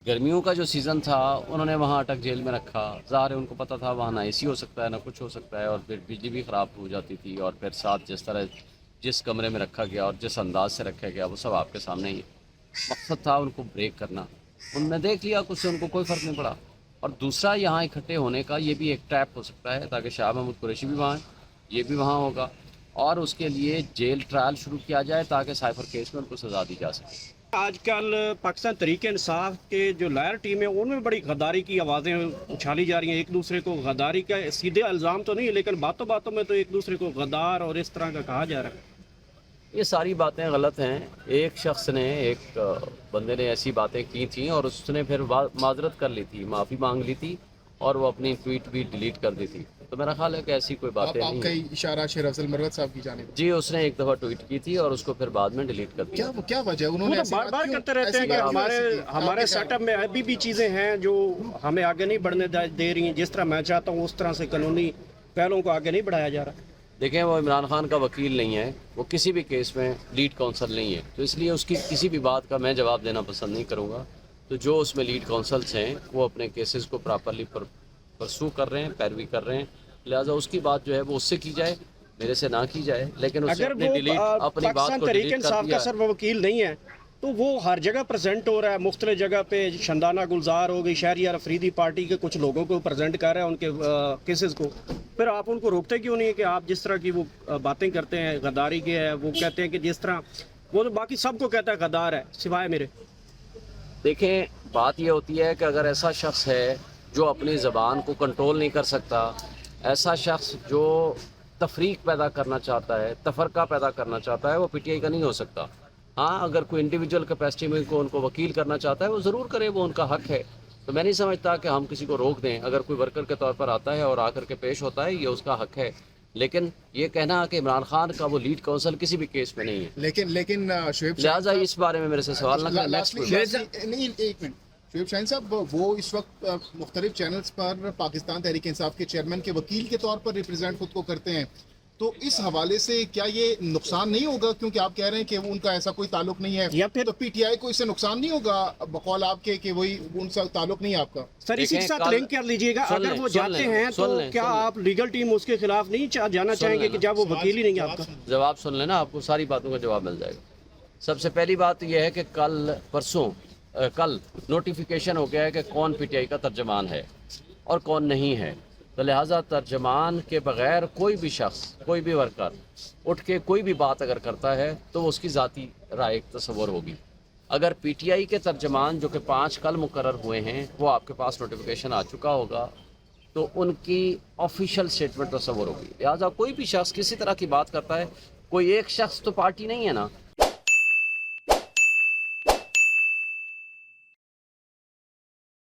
गर्मियों का जो सीज़न था उन्होंने वहाँ अटक जेल में रखा। ज़ाहिर है उनको पता था वहाँ ना एसी हो सकता है ना कुछ हो सकता है, और फिर बिजली भी ख़राब हो जाती थी, और फिर साथ जिस तरह जिस कमरे में रखा गया और जिस अंदाज से रखा गया वो सब आपके सामने ही है। मकसद था उनको ब्रेक करना। उनने देख लिया, कुछ से उनको कोई फ़र्क नहीं पड़ा। और दूसरा, यहाँ इकट्ठे होने का ये भी एक ट्रैप हो सकता है ताकि शाह महमूद कुरैशी भी वहाँ है, ये भी वहाँ होगा, और उसके लिए जेल ट्रायल शुरू किया जाए ताकि साइफर केस में उनको सज़ा दी जा सके। आजकल पाकिस्तान तहरीक इंसाफ के जो लायर टीम है उनमें बड़ी गद्दारी की आवाज़ें उछाली जा रही हैं, एक दूसरे को गद्दारी का सीधे इल्ज़ाम तो नहीं है लेकिन बातों बातों में तो एक दूसरे को गद्दार और इस तरह का कहा जा रहा है। ये सारी बातें गलत हैं। एक शख्स ने, एक बंदे ने ऐसी बातें की थी और उसने फिर माजरत कर ली थी, माफ़ी मांग ली थी, और वो अपनी ट्वीट भी डिलीट कर दी थी। तो मेरा ख्याल है कि ऐसी कोई बातें नहीं आपका हैं। इशारा शेर अफजल मरवत साहब की जानिब। जी, उसने एक दफ़ा ट्वीट की थी और उसको फिर बाद में डिलीट कर दिया। क्या वजह है? उन्होंने वो तो ऐसी बार बात बार क्यों- करते रहते हैं ऐसी कि बात क्यों हमारे ऐसी की? हमारे आपके सेटअप में अभी भी चीज़ें हैं जो हमें आगे नहीं बढ़ने दे रही हैं। जिस तरह मैं चाहता हूँ उस तरह से कानूनी पहलों को आगे नहीं बढ़ाया जा रहा। देखें, वो इमरान खान का वकील नहीं है, वो किसी भी केस में लीड काउंसल नहीं है, तो इसलिए उसकी किसी भी बात का मैं जवाब देना पसंद नहीं करूँगा। तो जो उसमें लीड काउंसल्स हैं वो अपने केसेस को प्रॉपरली परसू कर रहे हैं, पैरवी कर रहे हैं, लिहाजा उसकी बात जो है वो उससे की जाए, मेरे से ना की जाए। लेकिन उससे अगर अपनी वो अपनी बात पाकिस्तान को तहरीक डिलीट कर इंसाफ का दिया। सर वो वकील नहीं है तो वो हर जगह प्रेजेंट हो रहा है, मुख्तलिफ जगह पे शंदाना गुलजार हो गई, शहरियार अफरीदी पार्टी के कुछ लोगों को प्रेजेंट कर रहा है उनके केसेस को। फिर आप उनको रोकते क्यों नहीं है कि आप जिस तरह की वो बातें करते हैं गद्दारी के है, वो कहते हैं कि जिस तरह वो तो बाकी सबको कहता है गद्दार है सिवाय मेरे। देखें, बात ये होती है कि अगर ऐसा शख्स है जो अपनी ज़बान को कंट्रोल नहीं कर सकता, ऐसा शख्स जो तफरीक पैदा करना चाहता है, तफरका पैदा करना चाहता है, वो पीटीआई का नहीं हो सकता। हाँ, अगर कोई इंडिविजुअल कैपेसिटी में उनको वकील करना चाहता है वो ज़रूर करे, वो उनका हक है। तो मैं नहीं समझता कि हम किसी को रोक दें। अगर कोई वर्कर के तौर पर आता है और आकर के पेश होता है, ये उसका हक है। लेकिन ये कहना कि इमरान खान का वो लीड काउंसिल किसी भी केस में नहीं है, लेकिन शुएब लिहाजा इस बारे में मेरे से सवाल न करें। नेक्स्ट नहीं, एक मिनट शुएब शाहीन साहब, वो इस वक्त मुख्तलिफ चैनल्स पर पाकिस्तान तहरीक इंसाफ के चेयरमैन के वकील के तौर पर रिप्रेजेंट खुद को करते हैं, तो इस हवाले से क्या ये नुकसान नहीं होगा? क्योंकि आप कह रहे हैं कि उनका ऐसा कोई ताल्लुक नहीं है, या फिर तो पीटीआई को इससे नुकसान नहीं होगा बकौल आपके कि वही उनसे ताल्लुक नहीं है आपका? सर इसी के देखें, साथ लिंक कर लीजिएगा, अगर वो जाते हैं तो क्या आप लीगल टीम उसके खिलाफ नहीं जाना चाहेंगे कि जब वो वकील ही नहीं है आपका? जवाब सुन लेना, आपको सारी बातों का जवाब मिल जाएगा। सबसे पहली बात यह है कि कल नोटिफिकेशन हो गया है कि कौन पीटीआई का तर्जमान है और कौन नहीं है। तो लिहाजा तर्जमान के बगैर कोई भी शख्स, कोई भी वर्कर उठ के कोई भी बात अगर करता है तो वो उसकी ज़ाती राय तस्वर होगी। अगर पीटीआई के तर्जमान जो कि 5 कल मुकर्रर हुए हैं वो आपके पास नोटिफिकेशन आ चुका होगा तो उनकी ऑफिशियल स्टेटमेंट तस्वर होगी। लिहाजा कोई भी शख्स किसी तरह की बात करता है, कोई एक शख्स तो पार्टी नहीं है ना,